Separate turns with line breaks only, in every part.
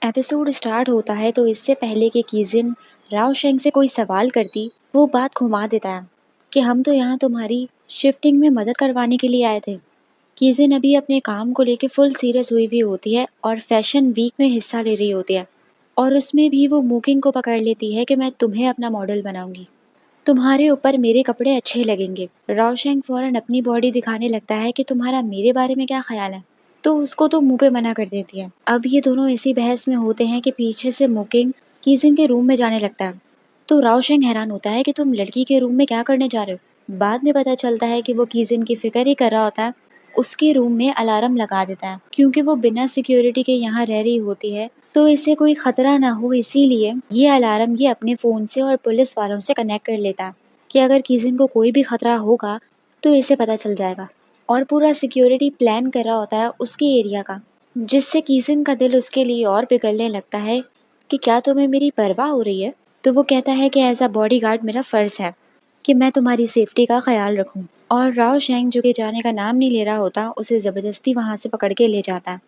Episode start होता है तो इससे पहले कि कीजिन राव शेंग से कोई सवाल करती, वो बात घुमा देता है कि हम तो यहाँ तुम्हारी शिफ्टिंग में मदद करवाने के लिए आए थे। कीजिन अभी अपने काम को लेके फुल सीरियस हुई भी होती है और फैशन वीक में हिस्सा ले रही होती है, और उसमें भी वो मुकिंग को पकड़ लेती है कि मैं तुम्हें अपना मॉडल बनाऊंगी, तुम्हारे ऊपर मेरे कपड़े अच्छे लगेंगे। राव शेंग फौरन अपनी बॉडी दिखाने लगता है कि तुम्हारा मेरे बारे में क्या ख्याल है, तो उसको तो मुंह पे मना कर देती है। अब ये दोनों इसी बहस में होते हैं कि पीछे से मुकिंग कीजिन के रूम में जाने लगता है। तो राव शेंग हैरान होता है कि तुम लड़की के रूम में क्या करने जा रहे हो। बाद में पता चलता है कि वो कीजिन की फिक्र ही कर रहा होता है। उसके रूम में अलार्म लगा देता है क्योंकि वो बिना सिक्योरिटी के यहाँ रह रही होती है, तो इसे कोई खतरा ना हो इसीलिए ये अलार्म ये अपने फ़ोन से और पुलिस वालों से कनेक्ट कर लेता है कि अगर किसी को कोई भी खतरा होगा तो इसे पता चल जाएगा, और पूरा सिक्योरिटी प्लान कर रहा होता है उसके एरिया का, जिससे कीसिन का दिल उसके लिए और पिघलने लगता है कि क्या तुम्हें मेरी परवाह हो रही है। तो वो कहता है कि एज अ बॉडी गार्ड मेरा फ़र्ज़ है कि मैं तुम्हारी सेफ्टी का ख्याल रखूं। और राव शेंग जो कि जाने का नाम नहीं ले रहा होता उसे ज़बरदस्ती वहाँ से पकड़ के ले जाता है,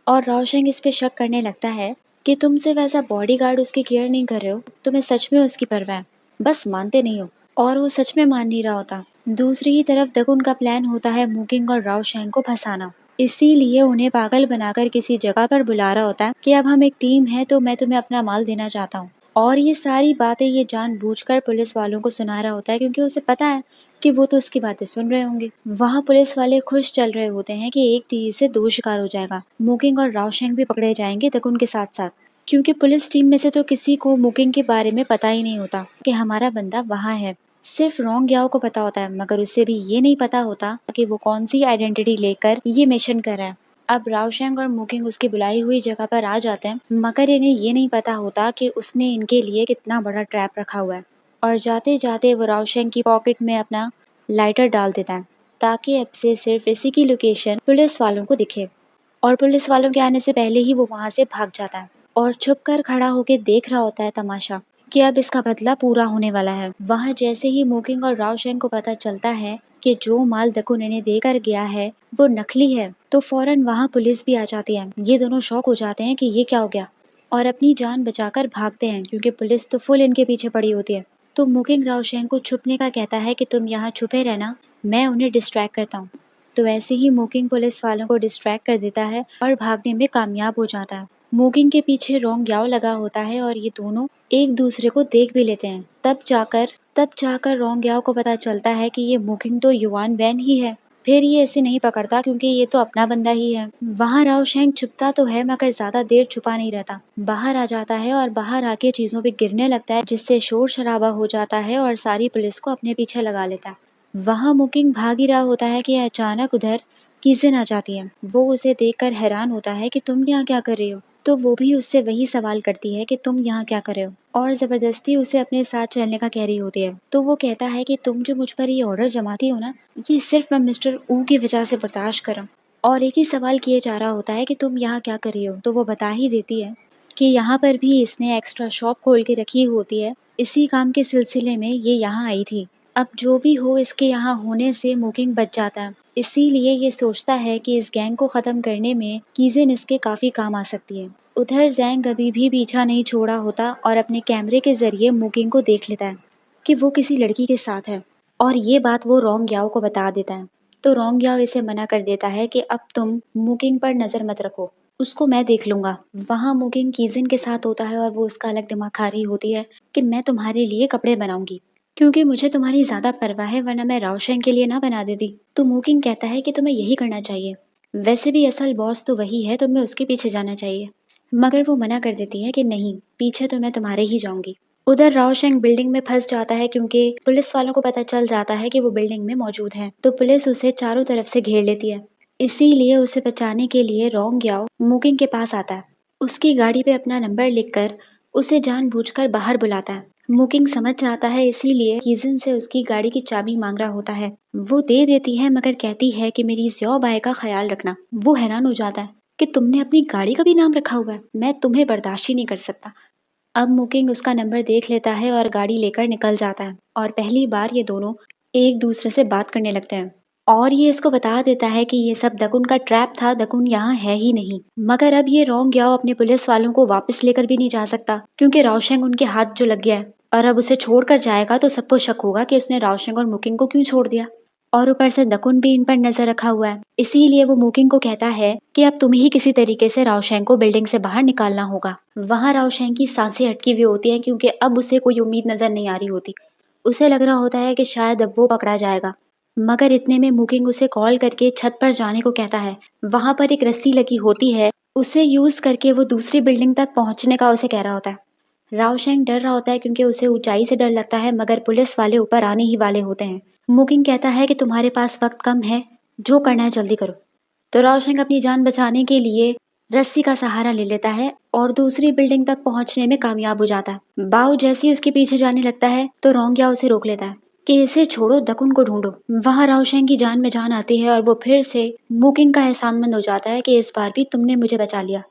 और रोशंग इस पे शक करने लगता है कि तुम सिर्फ ऐसा बॉडीगार्ड उसकी केयर नहीं कर रहे हो, तुम्हें सच में उसकी परवाह है, बस मानते नहीं हो। और वो सच में मान नहीं रहा होता। दूसरी ही तरफ दगुन का प्लान होता है मुकिंग और रावशेंग को फंसाना, इसीलिए उन्हें पागल बनाकर किसी जगह पर बुला रहा होता है कि अब हम एक टीम है तो मैं तुम्हें अपना माल देना चाहता हूँ। और ये सारी बातें ये जानबूझकर पुलिस वालों को सुना रहा होता है क्योंकि उसे पता है कि वो तो उसकी बातें सुन रहे होंगे। वहाँ पुलिस वाले खुश चल रहे होते हैं कि एक तीर से दो शिकार हो जाएगा, मुकिंग और रावशेंग भी पकड़े जाएंगे दगुन के साथ साथ, क्योंकि पुलिस टीम में से तो किसी को मुकिंग के बारे में पता ही नहीं होता कि हमारा बंदा वहाँ है। सिर्फ रोंग याओ को पता होता है, मगर उसे भी ये नहीं पता होता कि वो कौन सी आइडेंटिटी लेकर ये मिशन कर रहा है। अब रावशेंग और मुकिंग उसकी बुलाई हुई जगह पर आ जाते हैं, मगर इन्हें ये नहीं पता होता कि उसने इनके लिए कितना बड़ा ट्रैप रखा हुआ है। और जाते जाते वो रावशेंग की पॉकेट में अपना लाइटर डाल देता है ताकि अब से सिर्फ इसी की लोकेशन पुलिस वालों को दिखे, और पुलिस वालों के आने से पहले ही वो वहाँ से भाग जाता है और छुप कर खड़ा होकर देख रहा होता है तमाशा कि अब इसका बदला पूरा होने वाला है। वहाँ जैसे ही मुकिंग और रावशेंग को पता चलता है कि जो माल दकुन इन्हें देकर गया है वो नकली है, तो फौरन वहाँ पुलिस भी आ जाती है। ये दोनों शॉक हो जाते हैं कि ये क्या हो गया, और अपनी जान बचाकर भागते हैं क्योंकि पुलिस तो फुल इनके पीछे पड़ी होती है। तो मुकिंग रावशेंग को छुपने का कहता है कि तुम यहाँ छुपे रहना, मैं उन्हें डिस्ट्रैक्ट करता हूँ। तो ऐसे ही मुकिंग पुलिस वालों को डिस्ट्रैक्ट कर देता है और भागने में कामयाब हो जाता है। मुकिंग के पीछे रोंग याओ लगा होता है और ये दोनों एक दूसरे को देख भी लेते हैं। तब जाकर रोंग याओ को पता चलता है कि ये मुकिंग तो युआन वैन ही है। फिर ये ऐसे नहीं पकड़ता क्योंकि ये तो अपना बंदा ही है। वहाँ रावशेंग छुपता तो है मगर ज्यादा देर छुपा नहीं रहता, बाहर आ जाता है और बाहर आके चीजों पे गिरने लगता है जिससे शोर शराबा हो जाता है और सारी पुलिस को अपने पीछे लगा लेता है। वहाँ मुकिंग भाग ही रहा होता है कि अचानक उधर कीजिन आ जाती है। वो उसे देखकर हैरान होता है कि तुम यहाँ क्या कर रही हो, तो वो भी उससे वही सवाल करती है कि तुम यहाँ क्या कर रहे हो, और ज़बरदस्ती उसे अपने साथ चलने का कह रही होती है। तो वो कहता है कि तुम जो मुझ पर ये ऑर्डर जमाती हो ना, ये सिर्फ मैं मिस्टर ऊ की वजह से बर्दाश्त कर रहा हूँ। और एक ही सवाल किए जा रहा होता है कि तुम यहाँ क्या कर रही हो, तो वो बता ही देती है कि यहाँ पर भी इसने एक्स्ट्रा शॉप खोल के रखी होती है, इसी काम के सिलसिले में ये यहाँ आई थी। अब जो भी हो इसके यहाँ होने से मुकिंग बच जाता है, इसीलिए ये सोचता है कि इस गैंग को ख़त्म करने में कीजिन इसके काफ़ी काम आ सकती है। उधर जैंग अभी भी पीछा नहीं छोड़ा होता और अपने कैमरे के जरिए मुकिंग को देख लेता है कि वो किसी लड़की के साथ है, और ये बात वो रोंग याओ को बता देता है। तो रोंग याओ इसे मना कर देता है कि अब तुम मुकिंग पर नज़र मत रखो, उसको मैं देख लूँगा। वहाँ मुकिंग कीजिन के साथ होता है और वो उसका अलग दिमाग खा रही होती है कि मैं तुम्हारे लिए कपड़े बनाऊंगी क्योंकि मुझे तुम्हारी ज़्यादा परवाह है, वरना मैं रावशेंग के लिए ना बना देती। तो मुकिंग कहता है कि तुम्हें यही करना चाहिए, वैसे भी असल बॉस तो वही है, तुम्हें उसके पीछे जाना चाहिए। मगर वो मना कर देती है कि नहीं, पीछे तो मैं तुम्हारे ही जाऊंगी। उधर रावशेंग बिल्डिंग में फंस जाता है क्योंकि पुलिस वालों को पता चल जाता है कि वो बिल्डिंग में मौजूद है, तो पुलिस उसे चारों तरफ से घेर लेती है। इसीलिए उसे बचाने के लिए रोंग याओ मुकिंग के पास आता है, उसकी गाड़ी पे अपना नंबर लिखकर उसे जानबूझकर बाहर बुलाता है। मुकिंग समझ जाता है, इसीलिए कीजिन से उसकी गाड़ी की चाबी मांग रहा होता है। वो दे देती है मगर कहती है कि मेरी ज़्यो बाय का ख्याल रखना। वो हैरान हो जाता है कि तुमने अपनी गाड़ी का भी नाम रखा हुआ है, मैं तुम्हें बर्दाश्त ही नहीं कर सकता। अब मुकिंग उसका नंबर देख लेता है और गाड़ी लेकर निकल जाता है, और पहली बार ये दोनों एक दूसरे से बात करने लगते हैं। और ये इसको बता देता है कि ये सब दकुन का ट्रैप था, दकुन यहाँ है ही नहीं। मगर अब ये रोंग याओ अपने पुलिस वालों को वापस लेकर भी नहीं जा सकता क्योंकि राओशेंग उनके हाथ जो लग गया है, और अब उसे छोड़कर जाएगा तो सबको शक होगा कि उसने राओशेंग और मुकिंग को क्यों छोड़ दिया। और ऊपर से दकुन भी इन पर नजर रखा हुआ है, इसीलिए वो मुकिंग को कहता है कि अब तुम्हें ही किसी तरीके से राओशेंग को बिल्डिंग से बाहर निकालना होगा। वहाँ राओशेंग की सांसें अटकी हुई होती हैं क्योंकि अब उसे कोई उम्मीद नजर नहीं आ रही होती। उसे लग रहा होता है कि शायद अब वो पकड़ा जाएगा। मगर इतने में मुकिंग उसे कॉल करके छत पर जाने को कहता है। वहां पर एक रस्सी लगी होती है, उसे यूज करके वो दूसरी बिल्डिंग तक पहुंचने का उसे कह रहा होता है। रावशेंग डर रहा होता है क्योंकि उसे ऊंचाई से डर लगता है, मगर पुलिस वाले ऊपर आने ही वाले होते हैं। मुकिंग कहता है कि तुम्हारे पास वक्त कम है, जो करना है जल्दी करो। तो रावशेंग अपनी जान बचाने के लिए रस्सी का सहारा ले लेता है और दूसरी बिल्डिंग तक पहुंचने में कामयाब हो जाता है। बाव जैसे ही उसके पीछे जाने लगता है तो रोंगया उसे रोक लेता है कि इसे छोड़ो, दकुन को ढूंढो। वहां रावशेंग की जान में जान आती है और वो फिर से मुकिंग का एहसानमंद हो जाता है कि इस बार भी तुमने मुझे बचा लिया।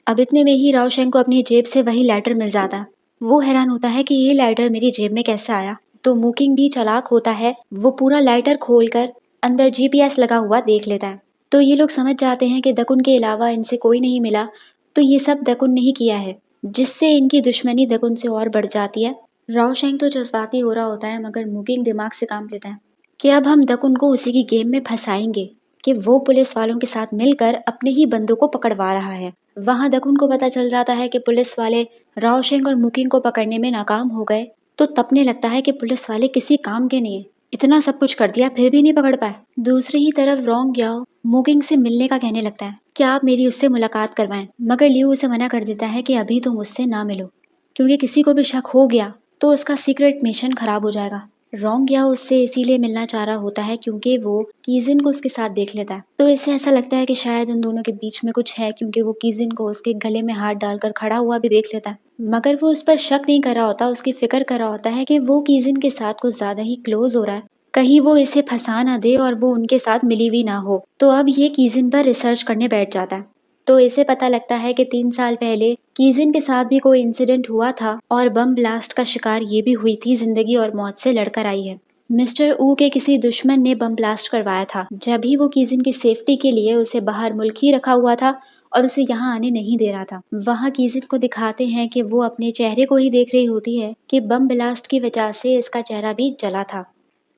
अब इतने में ही रावशेंग को अपनी जेब से वही लेटर मिल जाता है। वो हैरान होता है कि ये लेटर मेरी जेब में कैसे आया। तो मुकिंग भी चालाक होता है, वो पूरा लेटर खोलकर अंदर जीपीएस लगा हुआ देख लेता है। तो ये लोग समझ जाते हैं कि दकुन के अलावा इनसे कोई नहीं मिला, तो ये सब दकुन ने ही किया है, जिससे इनकी दुश्मनी दकुन से और बढ़ जाती है। रावशेंग तो जज्बाती हो रहा होता है, मगर मुकिंग दिमाग से काम लेता है कि अब हम दकुन को उसी की गेम में फंसाएंगे कि वो पुलिस वालों के साथ मिलकर अपने ही बंदों को पकड़वा रहा है। वहां दकुन को पता चल जाता है कि पुलिस वाले रावशेंग और मुकिंग को पकड़ने में नाकाम हो गए, तो तपने लगता है कि पुलिस वाले किसी काम के नहीं है, इतना सब कुछ कर दिया फिर भी नहीं पकड़ पाए। दूसरी ही तरफ रोंग याओ मुकिंग से मिलने का कहने लगता है कि आप मेरी उससे मुलाकात करवाएं, मगर लियू उसे मना कर देता है कि अभी तुम उससे ना मिलो, क्योंकि किसी को भी शक हो गया तो उसका सीक्रेट मिशन खराब हो जाएगा। रोंग या उससे इसीलिए मिलना चाह रहा होता है क्योंकि वो कीजिन को उसके साथ देख लेता है, तो इसे ऐसा लगता है कि शायद उन दोनों के बीच में कुछ है, क्योंकि वो कीजिन को उसके गले में हाथ डालकर खड़ा हुआ भी देख लेता है। मगर वो उस पर शक नहीं कर रहा होता, उसकी फिक्र कर रहा होता है कि वो कीजिन के साथ कुछ ज्यादा ही क्लोज हो रहा है, कहीं वो इसे फंसा ना दे और वो उनके साथ मिली हुई ना हो। तो अब ये कीजिन पर रिसर्च करने बैठ जाता है। तो इसे पता लगता है कि 3 साल पहले कीजिन के साथ भी कोई इंसिडेंट हुआ था और बम ब्लास्ट का शिकार ये भी हुई थी, जिंदगी और मौत से लड़कर आई है। मिस्टर ऊ के किसी दुश्मन ने बम ब्लास्ट करवाया था, जब भी वो कीजिन की सेफ्टी के लिए उसे बाहर मुल्क ही रखा हुआ था और उसे यहाँ आने नहीं दे रहा था। वहाँ कीजिन को दिखाते हैं कि वो अपने चेहरे को ही देख रही होती है कि बम ब्लास्ट की वजह से इसका चेहरा भी जला था।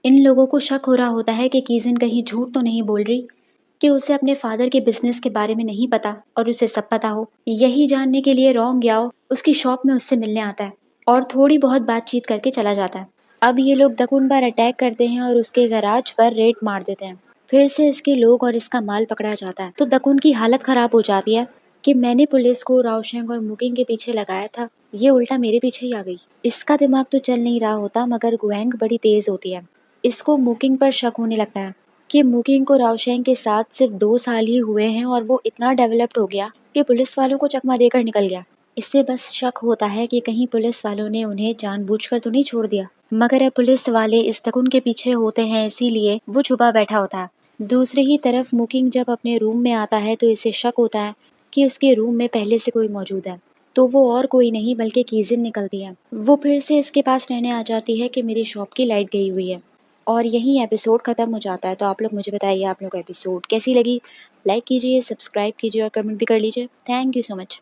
इन लोगों को शक हो रहा होता है कि कीजिन कहीं झूठ तो नहीं बोल रही, कि उसे अपने फादर के बिजनेस के बारे में नहीं पता और उसे सब पता हो। यही जानने के लिए रोंग याओ उसकी शॉप में उससे मिलने आता है और थोड़ी बहुत बातचीत करके चला जाता है। अब ये लोग दकुन पर अटैक करते हैं और उसके गैराज पर रेड मार देते हैं। फिर से इसके लोग और इसका माल पकड़ा जाता है। तो दकुन की हालत खराब हो जाती है कि मैंने पुलिस को रावशेंग और मुकिंग के पीछे लगाया था, ये उल्टा मेरे पीछे ही आ गई। इसका दिमाग तो चल नहीं रहा होता, मगर गुएंग बड़ी तेज होती है। इसको मुकिंग पर शक होने लगता है कि मुकिंग को रावशेंग के साथ सिर्फ 2 साल ही हुए हैं और वो इतना डेवलप्ड हो गया कि पुलिस वालों को चकमा देकर निकल गया। इससे बस शक होता है कि कहीं पुलिस वालों ने उन्हें जानबूझकर तो नहीं छोड़ दिया। मगर अब पुलिस वाले इस तकुन के पीछे होते हैं, इसीलिए वो छुपा बैठा होता है। दूसरी ही तरफ मुकिंग जब अपने रूम में आता है तो इसे शक होता है कि उसके रूम में पहले से कोई मौजूद है। तो वो और कोई नहीं बल्कि कीजिन निकलती है। वो फिर से इसके पास रहने आ जाती है कि मेरी शॉप की लाइट गई हुई है। और यहीं एपिसोड ख़त्म हो जाता है। तो आप लोग मुझे बताइए आप लोग को एपिसोड कैसी लगी। लाइक कीजिए, सब्सक्राइब कीजिए और कमेंट भी कर लीजिए। Thank you so much.